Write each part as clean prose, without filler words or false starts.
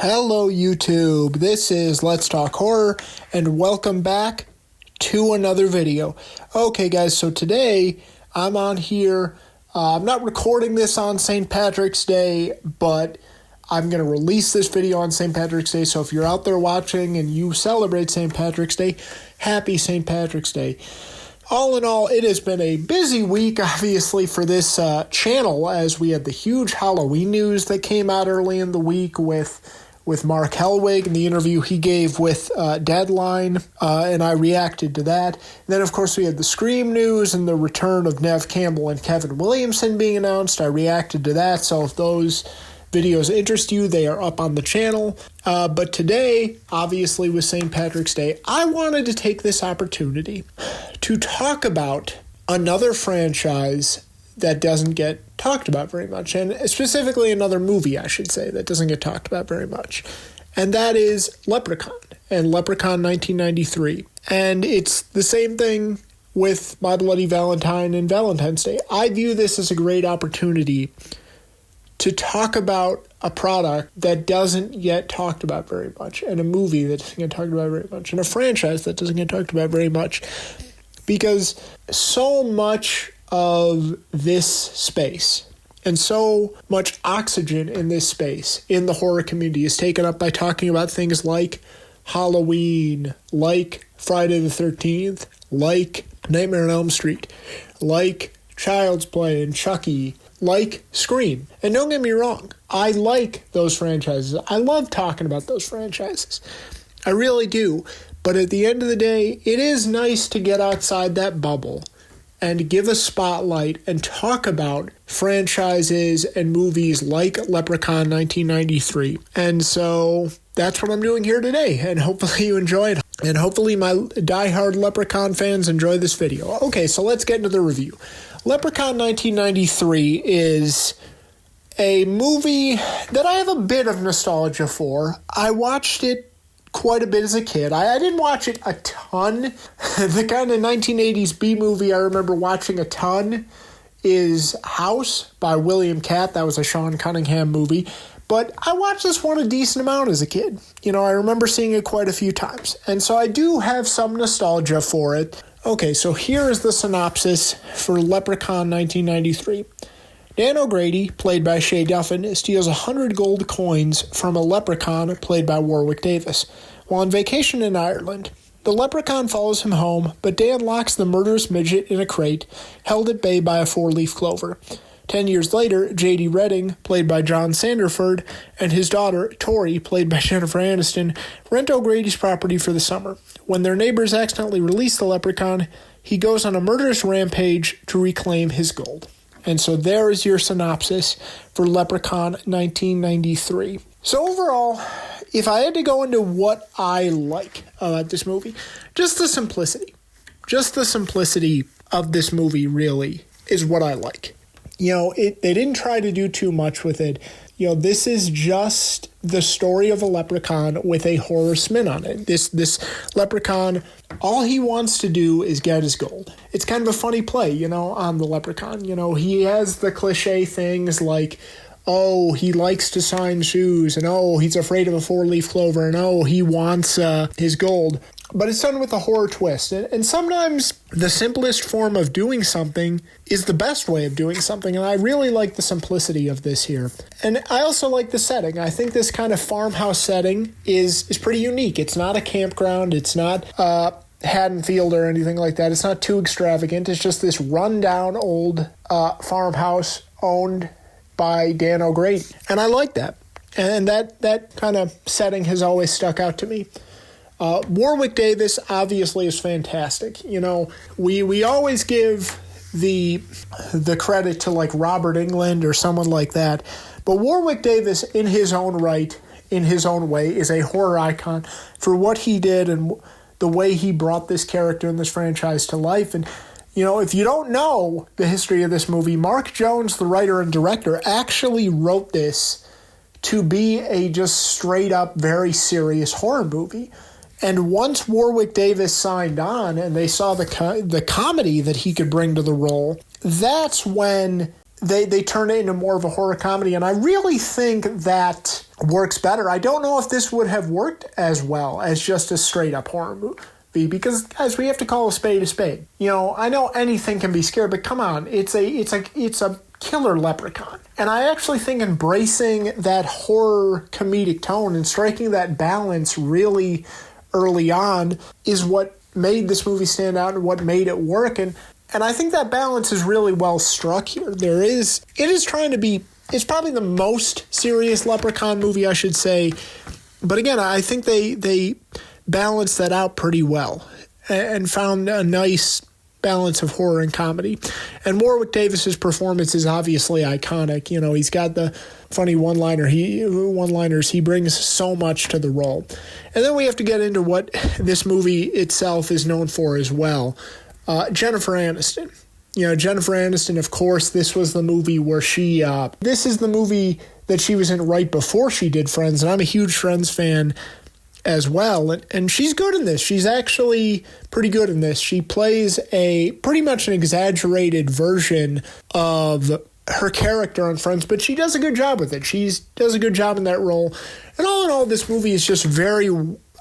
Hello YouTube, this is Let's Talk Horror, and welcome back to another video. Okay guys, so today I'm on here, I'm not recording this on St. Patrick's Day, but I'm going to release this video on St. Patrick's Day, so if you're out there watching and you celebrate St. Patrick's Day, happy St. Patrick's Day. All in all, it has been a busy week, obviously, for this channel, as we had the huge Halloween news that came out early in the week with Mark Helwig and the interview he gave with Deadline, and I reacted to that. And then, of course, we had the Scream news and the return of Neve Campbell and Kevin Williamson being announced. I reacted to that, so if those videos interest you, they are up on the channel. But today, obviously with St. Patrick's Day, I wanted to take this opportunity to talk about another franchise that doesn't get talked about very much, and specifically another movie, I should say, that doesn't get talked about very much. And that is Leprechaun, and Leprechaun 1993. And it's the same thing with My Bloody Valentine and Valentine's Day. I view this as a great opportunity to talk about a product that doesn't get talked about very much, and a movie that doesn't get talked about very much, and a franchise that doesn't get talked about very much, because so much of this space and so much oxygen in this space in the horror community is taken up by talking about things like Halloween, like Friday the 13th, like Nightmare on Elm Street, like Child's Play and Chucky, like Scream. And don't get me wrong, I like those franchises. I love talking about those franchises. I really do. But at the end of the day, it is nice to get outside that bubble and give a spotlight and talk about franchises and movies like Leprechaun 1993. And so that's what I'm doing here today, and hopefully you enjoy it. And hopefully my diehard Leprechaun fans enjoy this video. Okay, so let's get into the review. Leprechaun 1993 is a movie that I have a bit of nostalgia for. I watched it quite a bit as a kid. I didn't watch it a ton. The kind of 1980s B-movie I remember watching a ton is House by William Catt. That was a Sean Cunningham movie. But I watched this one a decent amount as a kid. You know, I remember seeing it quite a few times. And so I do have some nostalgia for it. Okay, so here is the synopsis for Leprechaun 1993. Dan O'Grady, played by Shea Duffin, steals 100 gold coins from a leprechaun, played by Warwick Davis, while on vacation in Ireland. The leprechaun follows him home, but Dan locks the murderous midget in a crate, held at bay by a four-leaf clover. 10 years later, J.D. Redding, played by John Sanderford, and his daughter, Tori, played by Jennifer Aniston, rent O'Grady's property for the summer. When their neighbors accidentally release the leprechaun, he goes on a murderous rampage to reclaim his gold. And so there is your synopsis for Leprechaun 1993. So overall, if I had to go into what I like about this movie, just the simplicity. Just the simplicity of this movie really is what I like. You know, they didn't try to do too much with it. You know, this is just the story of a leprechaun with a horror spin on it. This leprechaun, all he wants to do is get his gold. It's kind of a funny play, you know, on the leprechaun. You know, he has the cliche things like, oh, he likes to sign shoes, and oh, he's afraid of a four-leaf clover, and oh, he wants his gold. But it's done with a horror twist. And sometimes the simplest form of doing something is the best way of doing something. And I really like the simplicity of this here. And I also like the setting. I think this kind of farmhouse setting is pretty unique. It's not a campground. It's not Haddonfield or anything like that. It's not too extravagant. It's just this rundown old farmhouse owned by Dan O'Grady. And I like that. And that kind of setting has always stuck out to me. Warwick Davis obviously is fantastic. You know, we always give the credit to like Robert Englund or someone like that, but Warwick Davis in his own right, in his own way, is a horror icon for what he did and the way he brought this character in this franchise to life. And you know, if you don't know the history of this movie, Mark Jones, the writer and director, actually wrote this to be a just straight up very serious horror movie. And once Warwick Davis signed on and they saw the comedy that he could bring to the role, that's when they turn it into more of a horror comedy, and I really think that works better. I don't know if this would have worked as well as just a straight-up horror movie, because, guys, we have to call a spade a spade. You know, I know anything can be scary, but come on, it's a killer leprechaun. And I actually think embracing that horror comedic tone and striking that balance really early on is what made this movie stand out and what made it work. And I think that balance is really well struck here. It is trying to be, it's probably the most serious Leprechaun movie, I should say. But again, I think they balanced that out pretty well and found a nice balance of horror and comedy. And Warwick Davis's performance is obviously iconic. You know, he's got the funny one-liners. He brings so much to the role. And then we have to get into what this movie itself is known for as well. Jennifer Aniston. You know, Jennifer Aniston, of course, this was the movie where this is the movie that she was in right before she did Friends, and I'm a huge Friends fan as well, and she's good in this. She's actually pretty good in this. She plays pretty much an exaggerated version of her character on Friends, but she does a good job with it. She does a good job in that role. And all in all, this movie is just very,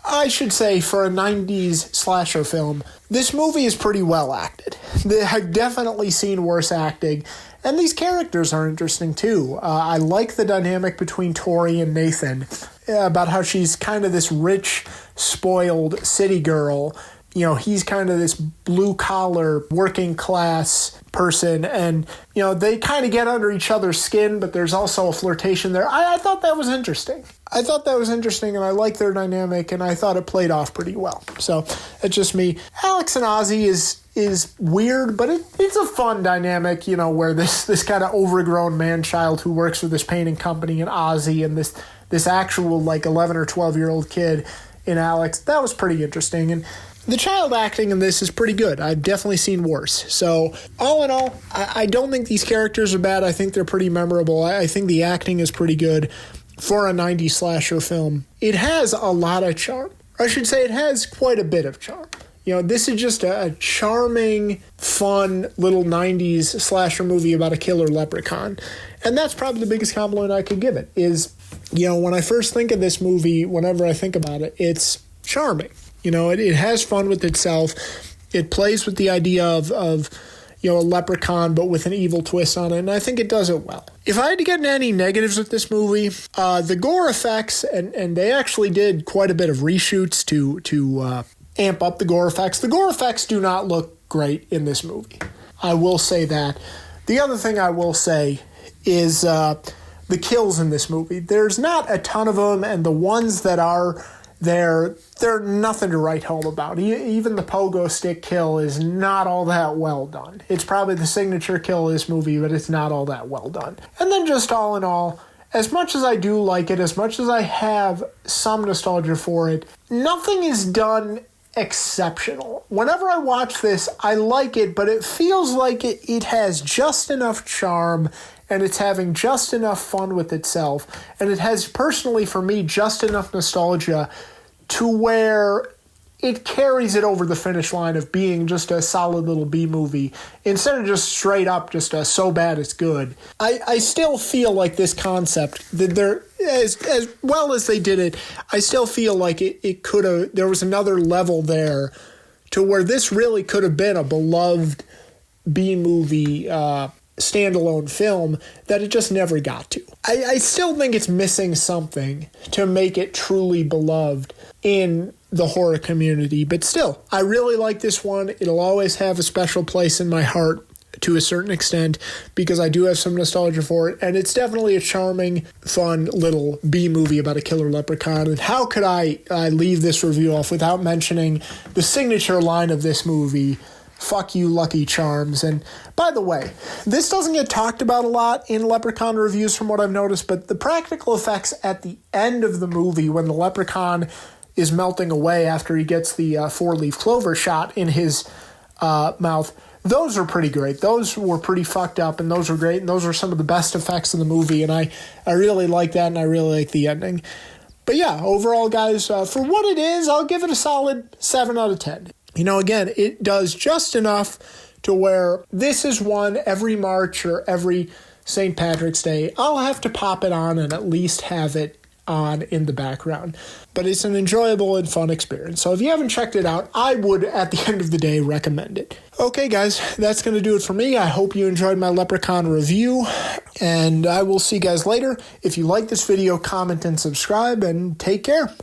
I should say, for a 90s slasher film, this movie is pretty well acted. I've definitely seen worse acting, and these characters are interesting too. I like the dynamic between Tori and Nathan, about how she's kind of this rich, spoiled city girl. You know, he's kind of this blue-collar, working-class person, and, you know, they kind of get under each other's skin, but there's also a flirtation there. I thought that was interesting. And I like their dynamic, and I thought it played off pretty well. So, it's just me. Alex and Ozzy is weird, but it's a fun dynamic, you know, where this kind of overgrown man-child who works for this painting company, and Ozzy, and this actual, like, 11 or 12-year-old kid in Alex. That was pretty interesting, and the child acting in this is pretty good. I've definitely seen worse. So, all in all, I don't think these characters are bad. I think they're pretty memorable. I think the acting is pretty good for a 90s slasher film. It has a lot of charm. I should say it has quite a bit of charm. You know, this is just a charming, fun little 90s slasher movie about a killer leprechaun. And that's probably the biggest compliment I could give it is, you know, when I first think of this movie, whenever I think about it, it's charming. You know, it has fun with itself. It plays with the idea of you know, a leprechaun, but with an evil twist on it, and I think it does it well. If I had to get into any negatives with this movie, the gore effects, and they actually did quite a bit of reshoots to amp up the gore effects. The gore effects do not look great in this movie. I will say that. The other thing I will say is the kills in this movie. There's not a ton of them, and the ones that are they're nothing to write home about. Even the pogo stick kill is not all that well done. It's probably the signature kill of this movie, but it's not all that well done. And then just all in all, as much as I do like it, as much as I have some nostalgia for it, nothing is done exceptional. Whenever I watch this, I like it, but it feels like it has just enough charm, and it's having just enough fun with itself, and it has, personally for me, just enough nostalgia to where it carries it over the finish line of being just a solid little B movie instead of just straight up just a so bad it's good. I still feel like this concept, that they're as well as they did it, I still feel like it could have, there was another level there to where this really could have been a beloved B movie standalone film that it just never got to. I still think it's missing something to make it truly beloved in the horror community, but still, I really like this one. It'll always have a special place in my heart to a certain extent because I do have some nostalgia for it, and it's definitely a charming, fun little B movie about a killer leprechaun. And how could I leave this review off without mentioning the signature line of this movie, "Fuck you, Lucky Charms." And by the way, this doesn't get talked about a lot in Leprechaun reviews from what I've noticed, but the practical effects at the end of the movie when the leprechaun is melting away after he gets the four-leaf clover shot in his mouth, those are pretty great. Those were pretty fucked up, and those were great, and those are some of the best effects in the movie, and I really like that, and I really like the ending. But yeah, overall, guys, for what it is, I'll give it a solid 7 out of 10. You know, again, it does just enough to where this is one every March or every St. Patrick's Day, I'll have to pop it on and at least have it on in the background. But it's an enjoyable and fun experience. So if you haven't checked it out, I would, at the end of the day, recommend it. Okay, guys, that's going to do it for me. I hope you enjoyed my Leprechaun review, and I will see you guys later. If you like this video, comment and subscribe, and take care.